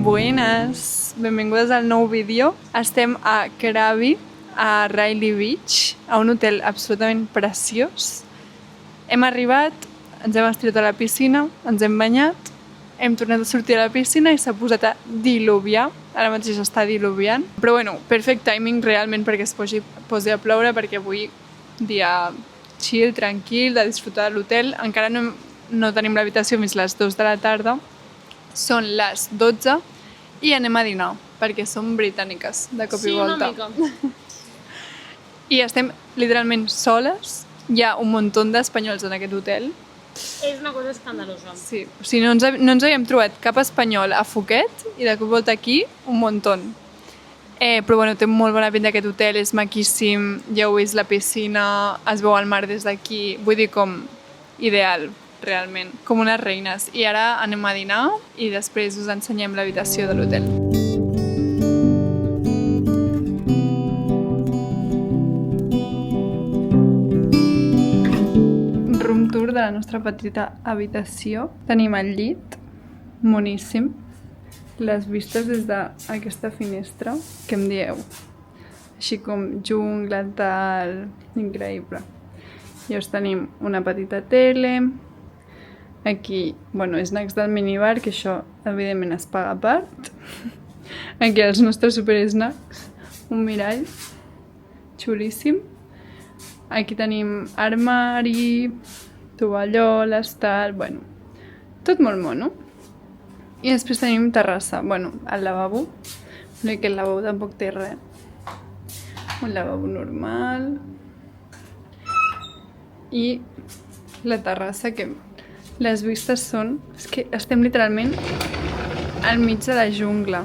Buenas, benvingudes al nou vídeo. Estem a Krabi, a Riley Beach, a un hotel absolutament preciós. Hem arribat, ens hem estirat a la piscina, ens hem banyat, hem tornat a sortir a la piscina i s'ha posat a diluviar. Ara mateix està diluviant. Però bueno, perfect timing realment perquè es posi a ploure, perquè avui dia chill, tranquil, de disfrutar de l'hotel. Encara no tenim l'habitació fins les 2 de la tarda. Són les 12 i anem a dinar, perquè som britàniques, de cop i volta. Sí, una mica. I estem literalment soles. Hi ha un munt d'espanyols en aquest hotel. És una cosa escandalosa. Sí, o sigui, no ens havíem trobat cap espanyol a Phuket i de cop i volta aquí un munt. Però bueno, té molt bona pinta aquest hotel, és maquíssim, ja heu vist la piscina, es veu el mar des d'aquí, vull dir com ideal. Realment, com unes reines. I ara anem a dinar i després us ensenyem l'habitació de l'hotel. Room tour de la nostra petita habitació. Tenim el llit, moníssim. Les vistes des d'aquesta finestra, què em dieu? Així com jungla, tal, increïble. Llavors tenim una petita tele. Aquí, bueno, snacks del minibar, que això evidentment es paga a part. Aquí els nostres super snacks. Un mirall xulíssim. Aquí tenim armari, tovalloles, tal, bueno, tot molt mono. I després tenim terrassa, bueno, el lavabo. No, que el lavabo tampoc té res. Un lavabo normal. I la terrassa que... Les vistes són... És que estem literalment al mig de la jungla.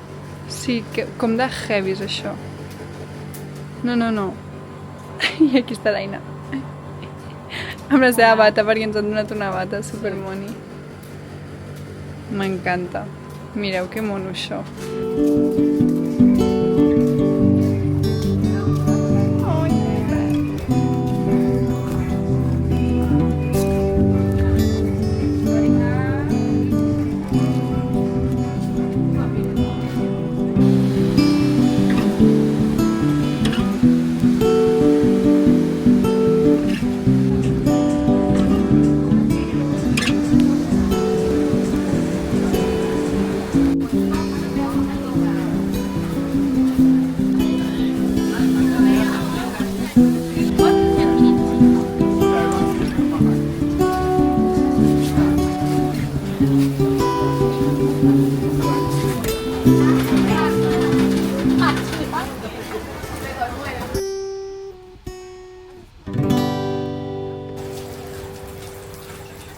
Sí, que, com de heavy és això. No. I aquí està l'Aina. Amb la seva bata, perquè ens han donat una bata supermoni. M'encanta. Mireu que mono això.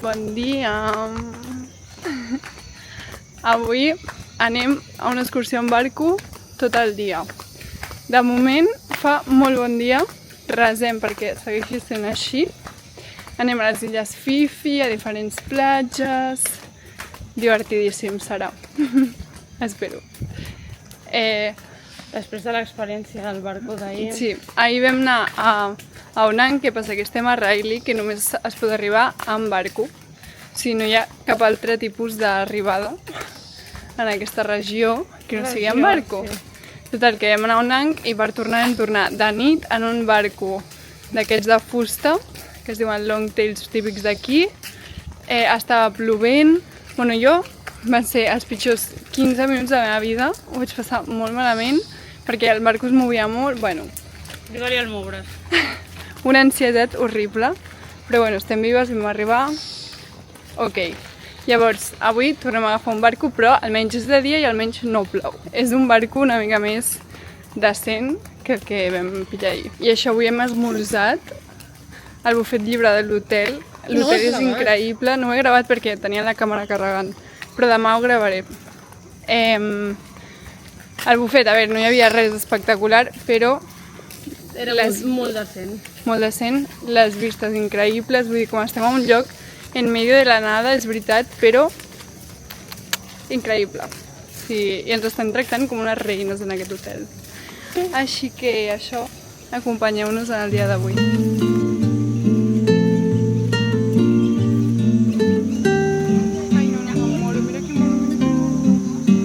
Bon dia! Avui anem a una excursió en barco tot el dia. De moment fa molt bon dia, resem perquè segueixi sent així. Anem a les illes Fifi, a diferents platges. Divertidíssim serà. Espero. Després de l'experiència del barco d'ahir... Sí, ahir vam anar a Onang, que passa que estem a Riley, que només es pot arribar amb barco. O sigui, no hi ha cap altre tipus d'arribada en aquesta regió que no sigui amb barco. Sí. Total, que vam anar a Onang i per tornar vam tornar de nit en un barco d'aquests de fusta, que es diuen longtails típics d'aquí. Estava plovent. Bueno, jo van ser els pitjors 15 minuts de la meva vida. Ho vaig passar molt malament perquè el barco es movia molt. Bueno, digue-li al moure's. Una ansietat horrible. Però bueno, estem vives, vam arribar. Ok. Llavors, avui tornem a agafar un barco, però almenys és de dia i almenys no plou. És un barco una mica més decent que el que vam pillar ahir. I això, avui hem esmorzat al bufet lliure de l'hotel. L'hotel és increïble. No ho he gravat perquè tenia la càmera carregant. però demà ho gravaré. El bufet, a veure, no hi havia res espectacular, però Era molt decent. molt decent, les vistes increïbles, vull dir, com estem a un lloc en medio de la nada, és veritat, però increïble. Sí, i ens estan tractant com unes reines en aquest hotel. Així que això, acompanyeu-nos en el dia d'avui. Ai, no, nega molt, mira que molt.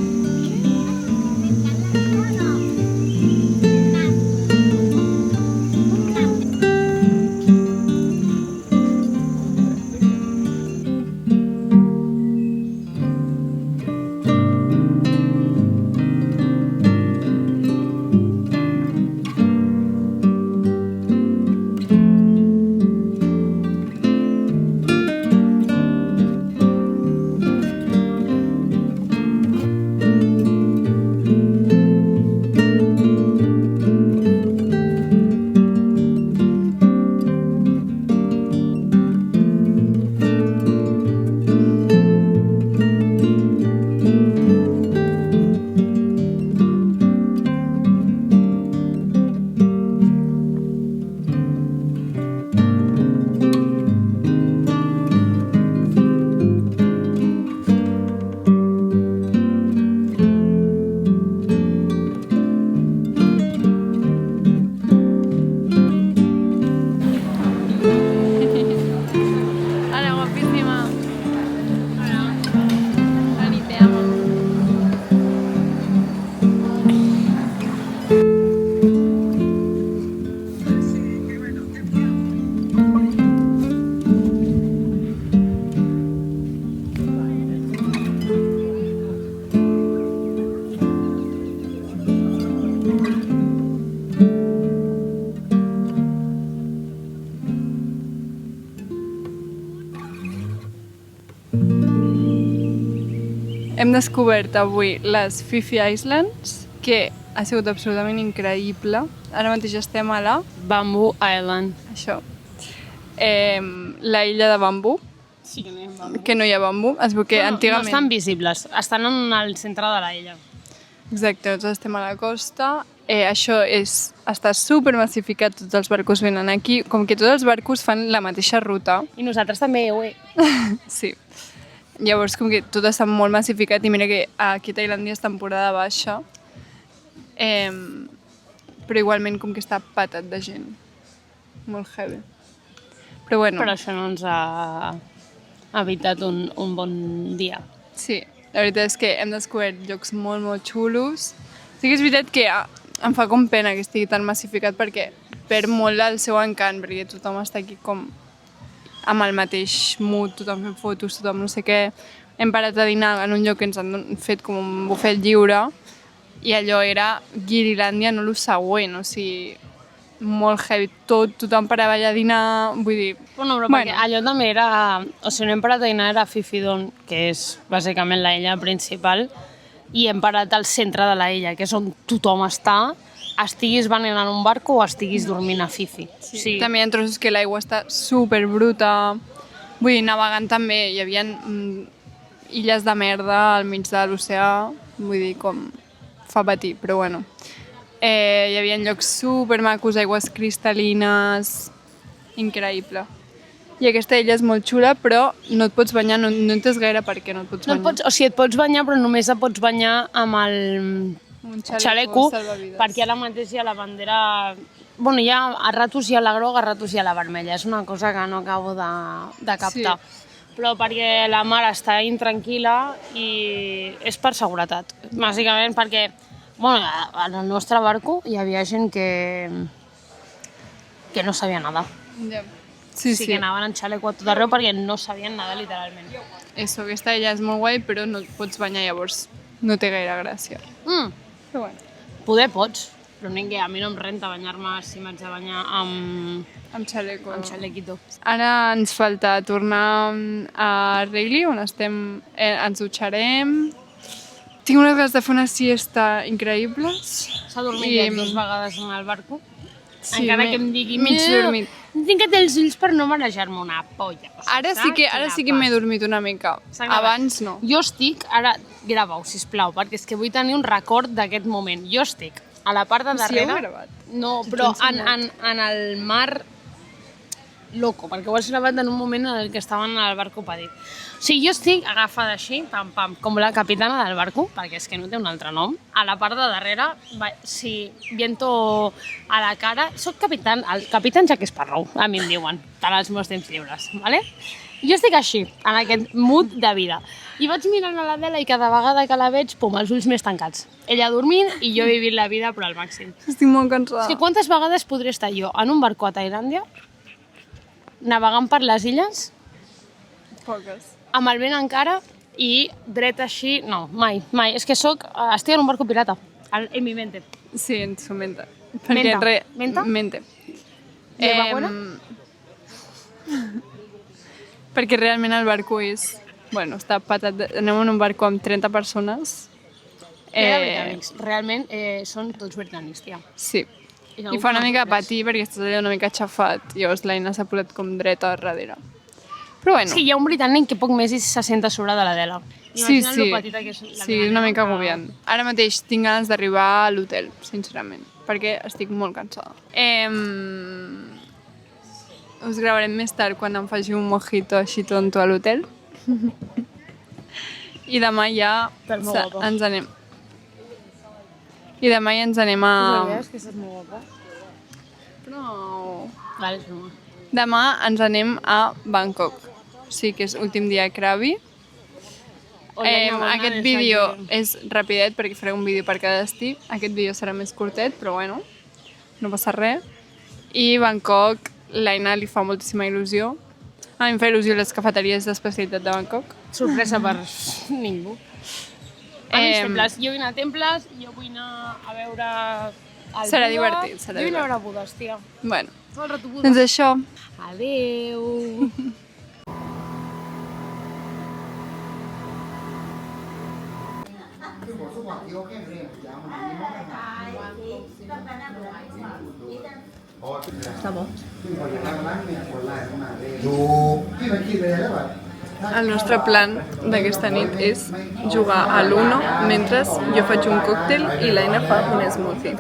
Ara, guapíssima. Dani, te amo. Hem descobert avui les Fifi Islands, que ha sigut absolutament increïble. Ara mateix estem a la... Bamboo Island. Això. La illa de bambú, Sí que no hi ha bambú. que no hi ha bambú. Es veu que No antigament... estan visibles, estan en el centre de la illa. Exacte, nosaltres estem a la costa. Això està supermassificat, tots els barcos venen aquí. Com que tots els barcos fan la mateixa ruta. I nosaltres també, Sí. Llavors, com que tot està molt massificat, i mira que aquí a Tailàndia és temporada baixa, però igualment com que està patat de gent. Molt heavy. Però bueno, Però això no ens ha evitat un bon dia. sí, la veritat és que hem descobert llocs molt, molt xulos. Sí que és veritat que em fa com pena que estigui tan massificat perquè perd molt el seu encant, perquè tothom està aquí com amb el mateix mood, tothom fent fotos, tothom no sé què. Hem parat a dinar en un lloc que ens han fet com un bufet lliure i allò era Guirilàndia, no el següent, o sigui, molt heavy, tothom parava allà a dinar, vull dir... Bueno, però perquè allò també era... O sigui, no hem parat a dinar, era Fifidon, que és bàsicament la illa principal, i hem parat al centre de la illa, que és on tothom està, estiguis venint en un barco o estiguis dormint a Fifi. Sí. També hi ha trossos que l'aigua està super bruta. Vull dir, navegant també hi havia illes de merda al mig de l'oceà. Vull dir, com fa patir, però bueno. Hi havia llocs super macos, aigües cristal·lines, increïble. I aquesta illa és molt xula, però no et pots banyar, no entens gaire per què no et pots banyar. O sigui, et pots banyar, però només et pots banyar amb el Un xaleco, salvavides. perquè ara mateix hi ha la bandera... Bueno, hi ha, a ratos hi ha la groga, a ratos hi ha la vermella. És una cosa que no acabo de captar. Sí. Però perquè la mar està intranquil·la i és per seguretat. Bàsicament perquè, bueno, en el nostre barco hi havia gent que no sabia nedar. Ja. Sí, Sí, que anaven en xaleco a tot arreu perquè no sabien nedar literalment. Eso, aquesta illa és molt guai, però no et pots banyar, llavors no té gaire gràcia. Però bueno. Poder pots, però a mi no em renta banyar-me si m'haig de banyar Amb xaleco. amb xalequito. Ara ens falta tornar a Reili, on estem, ens dutxarem. Tinc unes ganes de fer una siesta increïbles. S'ha dormit ja 2 vegades en el barco. Sí, encara que em digui mig dormit. tinc els ulls per no marejar-me una polla. Ara sí que m'he dormit una mica. Abans no. Jo estic, ara grava-ho, sisplau, perquè és que vull tenir un record d'aquest moment. Jo estic a la part de darrere... Sí, ho he gravat. No, però en el mar loco, perquè ho has gravat en un moment en el que estaven al barco Padit. O sigui, jo estic agafada així, pam, pam, com la capitana del barco, perquè és que no té un altre nom. A la part de darrere, sí, viento a la cara. Soc el capitán Jack Sparrow, a mi em diuen, tant als meus temps lliures, ¿vale? Jo estic així, en aquest mood de vida. I vaig mirant a l'Adela i cada vegada que la veig, pum, els ulls més tancats. Ella dormint i jo vivint la vida però al màxim. Estic molt cansada. És que quantes vegades podré estar jo en un barco a Tailàndia, navegant per les illes, Poques. amb el vent encara i dret així... No, mai. És que estic en un barco pirata, en mi mente. Sí, en su mente. Menta? Mente. Lleva buena? Perquè realment el barco és... Bueno, està patat. Anem en un barco amb 30 persones. Britànics. Realment són tots britànics, tia. Sí. I fa una mica de patir perquè estàs allà una mica aixafat. Llavors l'Aina s'ha posat com dreta darrere. Però bueno. Sí, hi ha un britànic que poc més i se senta a sobre de l'Adela. Sí. Lo petita que és la Sí, és una mica agobiant. Ara mateix tinc ganes d'arribar a l'hotel, sincerament, perquè estic molt cansada. Us gravarem més tard quan em faci un mojito així tonto a l'hotel. I demà ja ens anem. I demà ja ens anem a... És que estàs molt guapa. Però... Vale, és broma. Demà ens anem a Bangkok. O sigui que és últim dia a Krabi. Aquest vídeo és rapidet perquè faré un vídeo per cada destí. Aquest vídeo serà més curtet, però bueno, no passa res. I Bangkok, l'Aina li fa moltíssima il·lusió. A mi em fa il·lusió les cafeteries d'especialitat de Bangkok. Sorpresa per ningú. Temples. Jo vull anar a temples, jo vull anar a veure el Serà Buda. divertit, serà Jo vull anar a divertit. veure Budes, tia. Bueno, Tot el rato Buda. doncs això. Adeu. Està bo. El nostre plan d'aquesta nit és jugar a l'Uno mentre jo faig un còctel i l'Aina fa un smoothie.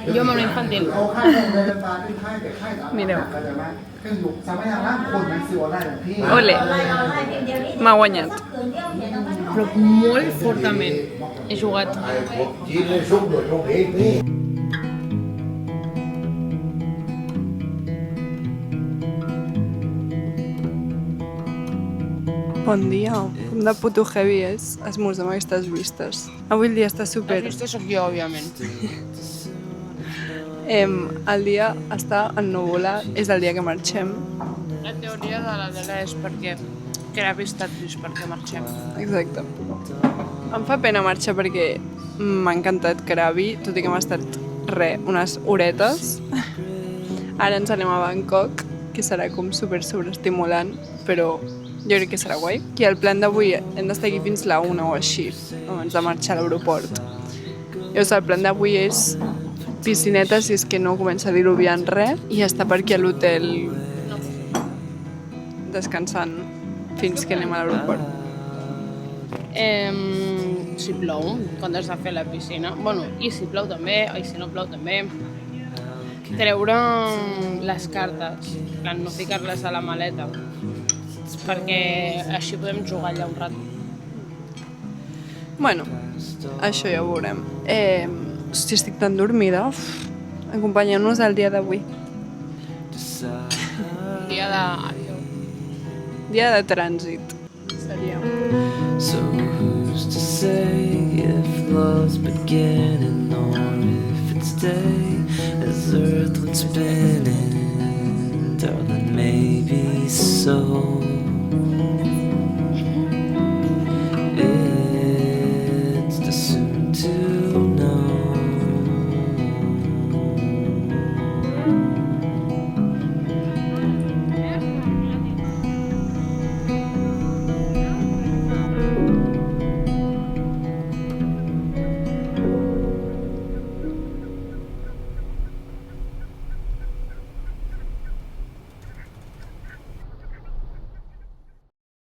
Jo amb una infantil. Mireu. Ole! M'ha guanyat. Però molt fortament he jugat. Bon dia. Com de puto heavy és esmorzar amb aquestes vistes. Avui el dia està super... Aquesta sóc jo, òbviament. El dia està ennuvolat, és el dia que marxem. La teoria de l'Adela és perquè Krabi està trist perquè marxem. Exacte. Em fa pena marxar perquè m'ha encantat Krabi, tot i que m'ha estat unes horetes. Ara ens anem a Bangkok, que serà com super sobreestimulant, però jo crec que serà guai. I el plan d'avui hem d'estar aquí fins la 1 o així, abans de marxar a l'aeroport. Llavors el plan d'avui és piscineta si és que no comença a diluviar res i estar per aquí a l'hotel descansant fins que anem a l'aeroport. Si plou, quan has de fer la piscina, bueno, i si plou també, i si no plou també, treure les cartes, no ficar-les a la maleta, perquè així podem jugar allà un rato. Bueno, això ja ho veurem. Hosti, estic tan dormida. Acompanyeu-nos al dia d'avui. Dia de trànsit. Seria. So who's to say if love's beginning or if it's day as earth would spinning, darling, maybe so.